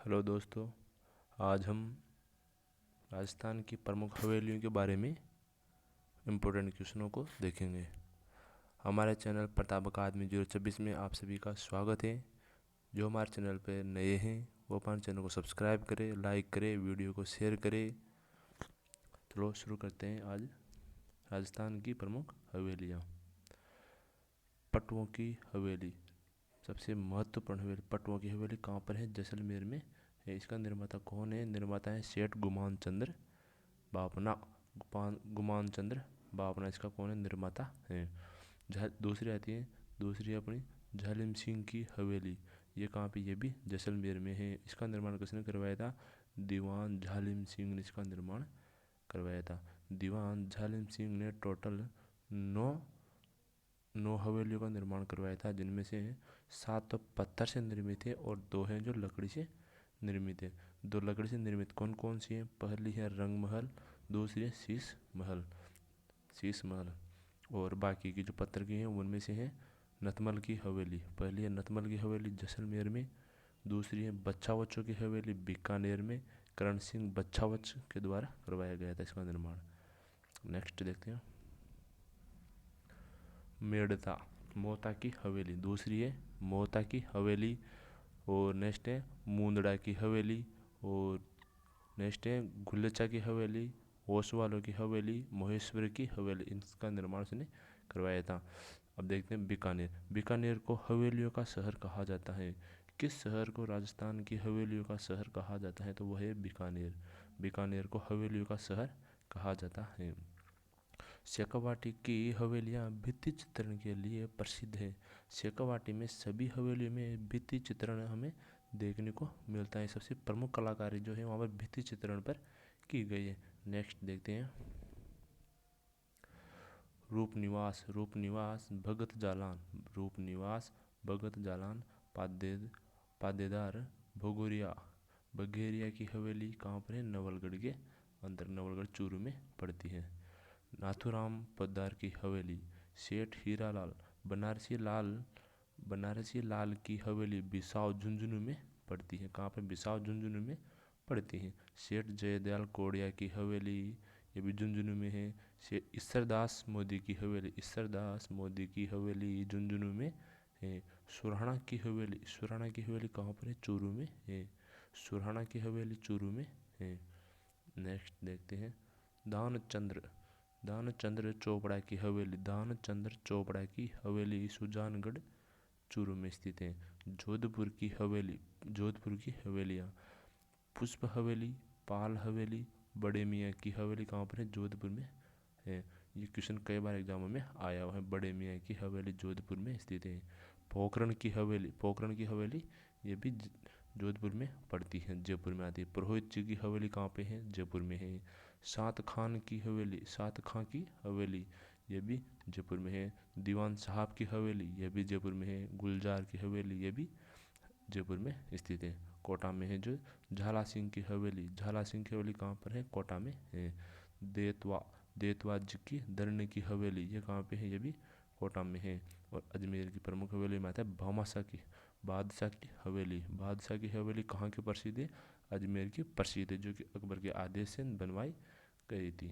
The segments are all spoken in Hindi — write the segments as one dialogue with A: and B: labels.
A: हेलो दोस्तों, आज हम राजस्थान की प्रमुख हवेलियों के बारे में इम्पोर्टेंट क्वेश्चनों को देखेंगे। हमारे चैनल प्रताप अकादमी 026 में आप सभी का स्वागत है। जो हमारे चैनल पर नए हैं वो हमारे चैनल को सब्सक्राइब करें, लाइक करें, वीडियो को शेयर करें। चलो शुरू करते हैं। आज राजस्थान की प्रमुख हवेलियाँ। पटुओं की हवेली सबसे महत्वपूर्ण हवेली। पटुओं की हवेली कहाँ पर है? जैसलमेर में है। इसका निर्माता कौन है? निर्माता है सेठ गुमान चंद्र बापना। गुमान चंद्र बापना इसका कौन है? निर्माता है। दूसरी आती है, दूसरी अपनी झालिम सिंह की हवेली। ये कहाँ पे? ये भी जैसलमेर में है। इसका निर्माण किसने करवाया था? दीवान झालिम सिंह ने इसका निर्माण करवाया था। दीवान झालिम सिंह ने टोटल नौ हवेलियों का निर्माण करवाया था, जिनमें से 7 तो पत्थर से निर्मित है और 2 हैं जो लकड़ी से निर्मित है। 2 लकड़ी से निर्मित कौन कौन सी है? पहली है रंग महल, दूसरी है शीश महल। और बाकी की जो पत्थर की हैं उनमें से है नतमल की हवेली। पहली है नतमल की हवेली जैसलमेर में, दूसरी है बच्छावचों की हवेली बीकानेर में। करण सिंह बच्छावच के द्वारा करवाया गया था इसका निर्माण। नेक्स्ट देखते हैं। मेड़ता मोहता की हवेली, दूसरी है मोहता की हवेली। और नेक्स्ट है मुंदड़ा की हवेली। और नेक्स्ट है गुल्लचा की हवेली, ओसवालों की हवेली, महेश्वर की हवेली। इनका निर्माण उसने करवाया था। अब देखते हैं बीकानेर। बीकानेर को हवेलियों का शहर कहा जाता है। किस शहर को राजस्थान की हवेलियों का शहर कहा जाता है? तो वह है बीकानेर। बीकानेर को हवेलियों का शहर कहा जाता है। शेखावाटी की हवेलियाँ भित्ति चित्रण के लिए प्रसिद्ध है। शेखावाटी में सभी हवेलियों में भित्ति चित्रण हमें देखने को मिलता है। सबसे प्रमुख कलाकारी जो है वहाँ पर भित्ति चित्रण पर की गई है। नेक्स्ट देखते हैं। रूपनिवास भगत जालान। रूपनिवास भगत जालान पादेदार बघेरिया की हवेली कहाँ पर है? नवलगढ़ के अंदर, नवलगढ़ चूरू में पड़ती है। नाथूराम पोद्दार की हवेली, सेठ हीरालाल बनारसी लाल की हवेली बिसाव झुंझुनू में पड़ती है। कहाँ पर? बिसाव झुंझुनू में पड़ती है। सेठ जयदयाल कोड़िया की हवेली, ये भी झुंझुनू में है। ईश्वरदास मोदी की हवेली झुंझुनू में है। सुरहाना की हवेली कहाँ पर है? चूरू में है। सुरहाना की हवेली चूरू में है। नेक्स्ट देखते हैं। दानचंद्र चोपड़ा की हवेली सुजानगढ़ चूरू में स्थित है। जोधपुर की हवेलियाँ पुष्प हवेली, पाल हवेली, बड़े मियाँ की हवेली कहाँ पर है? जोधपुर में है। ये क्वेश्चन कई बार एग्जामों में आया हुआ है। बड़े मियाँ की हवेली जोधपुर में स्थित है। पोखरण की हवेली ये भी जोधपुर में पड़ती है, जयपुर में आती है। पुरोहित जी की हवेली कहाँ पे है? जयपुर में है। सात खां की हवेली ये भी जयपुर में है। दीवान साहब की हवेली ये भी जयपुर में है। गुलजार की हवेली ये भी जयपुर में स्थित है। कोटा में है जो झाला सिंह की हवेली कहाँ पर है? कोटा में है। देतवा जी की दरने की हवेली ये कहाँ पे है? ये भी कोटा में है। और अजमेर की प्रमुख हवेली में आता है बादशाह की हवेली कहाँ की प्रसिद्ध है? अजमेर की प्रसिद्ध है, जो कि अकबर के आदेश से बनवाई गई थी,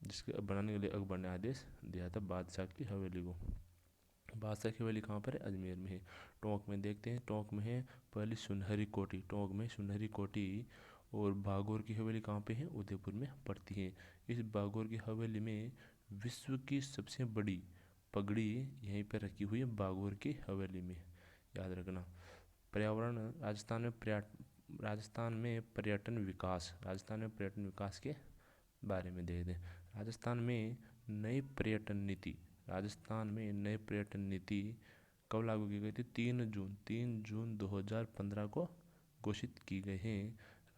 A: जिसके बनाने के लिए अकबर ने आदेश दिया था बादशाह की हवेली को। बादशाह की हवेली कहाँ पर है? अजमेर में है। टोंक में देखते हैं। टोंक में है पहली सुनहरी कोठी। और बागौर की हवेली कहाँ पे है? उदयपुर में पड़ती है। इस बागौर की हवेली में विश्व की सबसे बड़ी पगड़ी यहीं पर रखी हुई है, बागौर की हवेली में, याद रखना। पर्यावरण। राजस्थान में पर्यटन विकास के बारे में देखते हैं। राजस्थान में नई पर्यटन नीति कब लागू की गई थी? 3 जून 2015 को घोषित की गई है।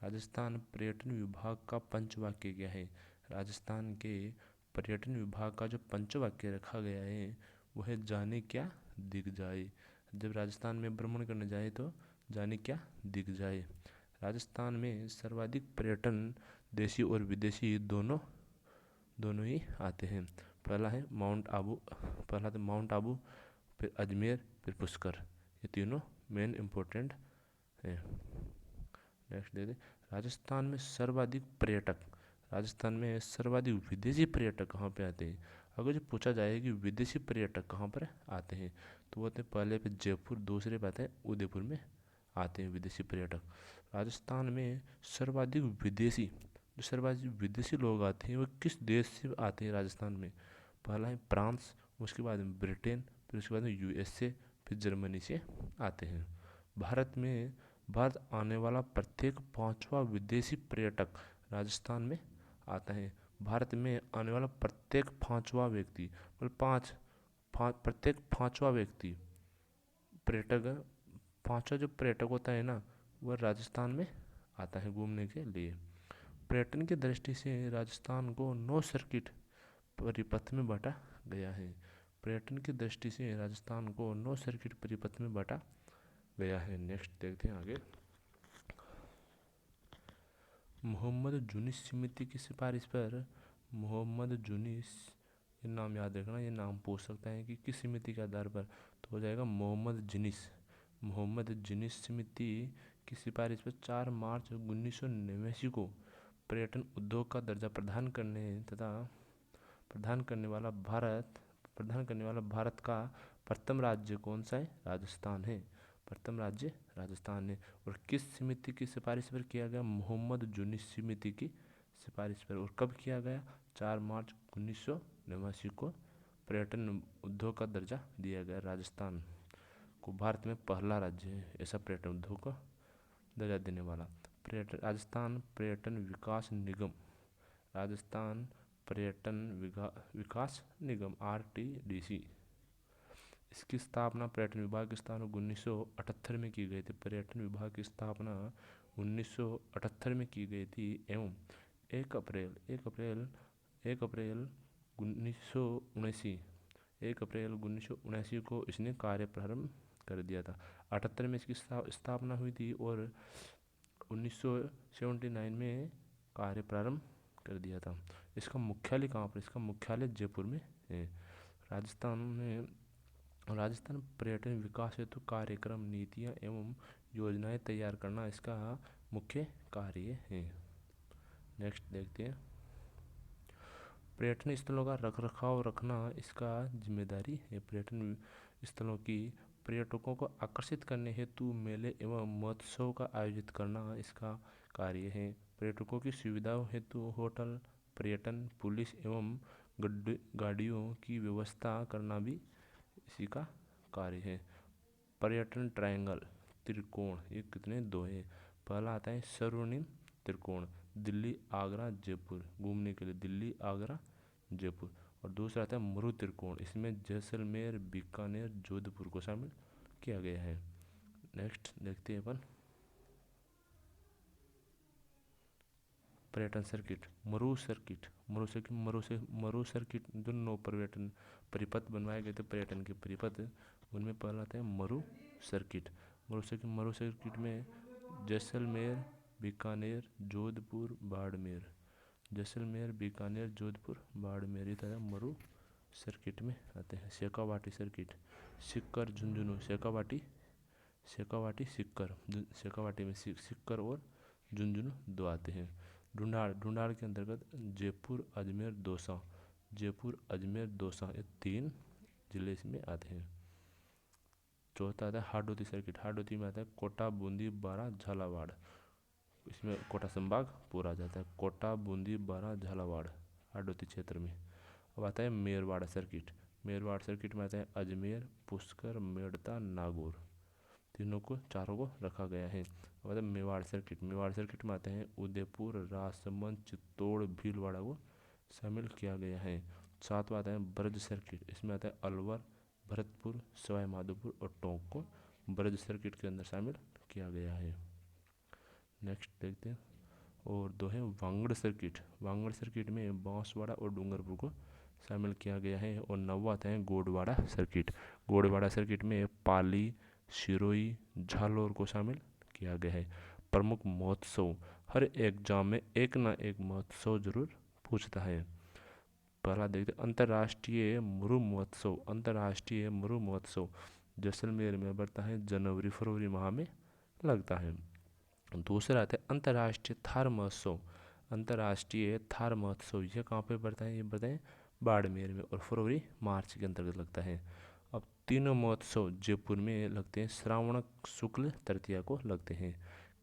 A: राजस्थान पर्यटन विभाग का पंचवाक्य क्या है? राजस्थान के पर्यटन विभाग का जो पंचवाक्य रखा गया है वह है जाने क्या दिख जाए। जब राजस्थान में भ्रमण करने जाए तो जाने क्या दिख जाए। राजस्थान में सर्वाधिक पर्यटन देशी और विदेशी दोनों ही आते हैं। पहला है माउंट आबू, फिर अजमेर, फिर पुष्कर। ये तीनों मेन इम्पोर्टेंट है। नेक्स्ट देखते राजस्थान में सर्वाधिक पर्यटक, राजस्थान में सर्वाधिक विदेशी पर्यटक कहाँ पे आते हैं। अगर जो पूछा जाए कि विदेशी पर्यटक कहाँ पर आते हैं तो वो आते हैं पहले पे जयपुर, दूसरे पे आता है उदयपुर में आते हैं विदेशी पर्यटक। राजस्थान में सर्वाधिक विदेशी, जो सर्वाधिक विदेशी लोग आते हैं वो किस देश से आते हैं राजस्थान में। पहला है फ्रांस, उसके बाद में ब्रिटेन, फिर उसके बाद में यूएसए, फिर जर्मनी से आते हैं। भारत आने वाला प्रत्येक पांचवा विदेशी पर्यटक राजस्थान में आता है। भारत में आने वाला प्रत्येक पांचवा व्यक्ति, मतलब प्रत्येक पांचवा व्यक्ति पर्यटक, पांचवा जो पर्यटक होता है ना वह राजस्थान में आता है घूमने के लिए। पर्यटन की दृष्टि से राजस्थान को 9 सर्किट परिपथ में बांटा गया है। पर्यटन की दृष्टि से राजस्थान को 9 सर्किट परिपथ में बांटा गया है। नेक्स्ट देखते हैं आगे। मोहम्मद यूनुस समिति की सिफारिश पर, मोहम्मद यूनुस, ये नाम याद रखना, ये नाम पूछ सकता है कि किस समिति के आधार पर, तो हो जाएगा मोहम्मद यूनुस। मोहम्मद यूनुस समिति की सिफारिश पर 4 मार्च 1989 को पर्यटन उद्योग का दर्जा प्रदान करने वाला भारत का प्रथम राज्य कौन सा है, राजस्थान है। प्रथम राज्य राजस्थान है। और किस समिति की सिफारिश पर किया गया, मोहम्मद यूनुस समिति की सिफारिश पर। और कब किया गया, 4 मार्च 1989 को पर्यटन उद्योग का दर्जा दिया गया। राजस्थान को भारत में पहला राज्य है ऐसा पर्यटन उद्योग का दर्जा देने वाला। राजस्थान पर्यटन विकास निगम, राजस्थान पर्यटन विकास निगम RTDC, इसकी स्थापना पर्यटन विभाग की स्थापना 1978 में की गई थी। पर्यटन विभाग की स्थापना 1978 में की गई थी एवं 1 अप्रैल 1979 को इसने कार्य प्रारंभ कर दिया था। 78 में इसकी स्थापना हुई थी और 1979 में कार्य प्रारंभ कर दिया था। इसका मुख्यालय कहाँ पर, इसका मुख्यालय जयपुर में है। राजस्थान पर्यटन विकास हेतु कार्यक्रम, नीतियाँ एवं योजनाएं तैयार करना इसका मुख्य कार्य है। नेक्स्ट देखते हैं। पर्यटन स्थलों का रखरखाव रखना इसका जिम्मेदारी है। पर्यटन स्थलों की पर्यटकों को आकर्षित करने हेतु मेले एवं महोत्सव का आयोजित करना इसका कार्य है। पर्यटकों की सुविधाओं हेतु होटल, पर्यटन पुलिस एवं गाड़ियों की व्यवस्था करना भी इसी का कार्य है। पर्यटन ट्रायंगल, त्रिकोण, ये कितने, 2 है। पहला आता है स्वर्णिम त्रिकोण, दिल्ली आगरा जयपुर, घूमने के लिए दिल्ली आगरा जयपुर। और दूसरा आता है मरु त्रिकोण, इसमें जैसलमेर बीकानेर जोधपुर को शामिल किया गया है। नेक्स्ट देखते हैं अपन पर्यटन सर्किट, मरु सर्किट। मरु सर्किट जो 9 पर्यटन परिपथ बनवाए गए थे पर्यटन के परिपथ, उनमें पहला आता है मरु सर्किट। मरु सर्किट में जैसलमेर बीकानेर जोधपुर बाड़मेर, जैसलमेर बीकानेर जोधपुर बाड़मेर, ये तरह मरु सर्किट में आते हैं। शेखावाटी सर्किट, सिक्कर झुंझुनू, शेखावाटी सिक्कर, शेखावाटी में सिक्कर और झुंझुनू 2 आते हैं। ढूंढाड़ के अंतर्गत जयपुर अजमेर दौसा, ये 3 जिले इसमें आते हैं। चौथा आता है हाडोती सर्किट, हाडोती में आता है कोटा बूंदी बारा झालावाड़, इसमें कोटा संभाग पूरा आ जाता है। कोटा बूंदी बारा झालावाड़ हाडोती क्षेत्र में। अब आता है मेरवाड़ा सर्किट, मेरवाड़ सर्किट में आता है अजमेर पुष्कर मेड़ता नागौर, चारों को रखा गया है। अब आता है मेवाड़ सर्किट में आते हैं उदयपुर राजसमंद चित्तौड़ भीलवाड़ा को शामिल किया गया है। 7वां आता है ब्रज सर्किट, इसमें आता है अलवर भरतपुर सवाई माधोपुर और टोंक को ब्रज सर्किट के अंदर शामिल किया गया है। नेक्स्ट देखते हैं। और 2 है वांगड़ सर्किट में बांसवाड़ा और डूंगरपुर को शामिल किया गया है। और 9वां आता है गोड़वाड़ा सर्किट में पाली सिरोही झालोर को शामिल किया गया है। प्रमुख महोत्सव, हर एग्जाम में एक ना एक महोत्सव जरूर पूछता है। पहला देखते अंतर्राष्ट्रीय मरु महोत्सव जैसलमेर में बढ़ता है, जनवरी फरवरी माह में लगता है। दूसरा आता है अंतर्राष्ट्रीय थार महोत्सव। अंतर्राष्ट्रीय थार महोत्सव ये कहाँ पे पड़ता है? ये पड़ता है बाड़मेर में, और फरवरी मार्च के अंतर्गत लगता है। अब तीनों महोत्सव जयपुर में लगते हैं, श्रावण शुक्ल तृतीया को लगते हैं।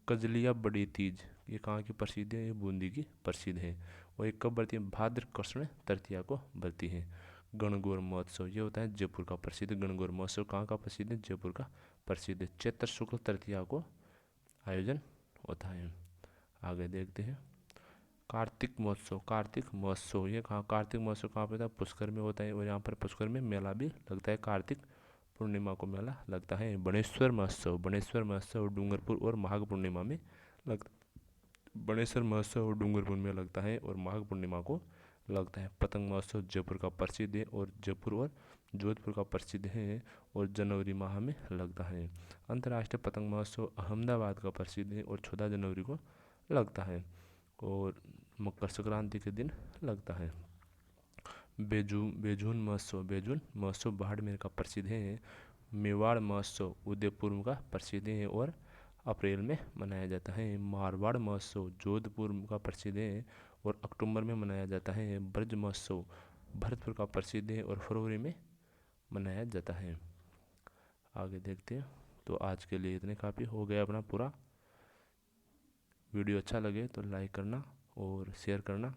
A: कजलिया बड़ी तीज ये कहाँ की प्रसिद्ध है? ये बूंदी की प्रसिद्ध है। और ये कब बढ़ती है? भाद्र कृष्ण तृतीया को बढ़ती है। गणगौर महोत्सव ये होता है जयपुर का प्रसिद्ध। गणगौर महोत्सव कहाँ का प्रसिद्ध है? जयपुर का प्रसिद्ध है। चैत्र शुक्ल तृतीया को आयोजन होता है। आगे देखते हैं कार्तिक महोत्सव। कार्तिक महोत्सव ये कहाँ? कार्तिक महोत्सव कहाँ पे होता है? पुष्कर में होता है, और यहाँ पर पुष्कर में मेला भी लगता है। कार्तिक पूर्णिमा को मेला लगता है। बनेश्वर महोत्सव। बनेश्वर महोत्सव डूंगरपुर और माघ पूर्णिमा में लगता बनेश्वर महोत्सव डूंगरपुर में लगता है और माघ पूर्णिमा को लगता है। पतंग महोत्सव जयपुर का प्रसिद्ध है, और जयपुर और जोधपुर का प्रसिद्ध है, और जनवरी माह में लगता है। अंतर्राष्ट्रीय पतंग महोत्सव अहमदाबाद का प्रसिद्ध है और 14 जनवरी को लगता है, और मकर संक्रांति के दिन लगता है। बेजून महोत्सव। बेजून महोत्सव बाड़मेर का प्रसिद्ध है। मेवाड़ महोत्सव उदयपुर का प्रसिद्ध है और अप्रैल में मनाया जाता है। मारवाड़ महोत्सव जोधपुर का प्रसिद्ध है और अक्टूबर में मनाया जाता है। ब्रज महोत्सव भरतपुर का प्रसिद्ध है और फरवरी में मनाया जाता है। आगे देखते हैं। तो आज के लिए इतने काफ़ी हो गया अपना पूरा। वीडियो अच्छा लगे तो लाइक करना और शेयर करना।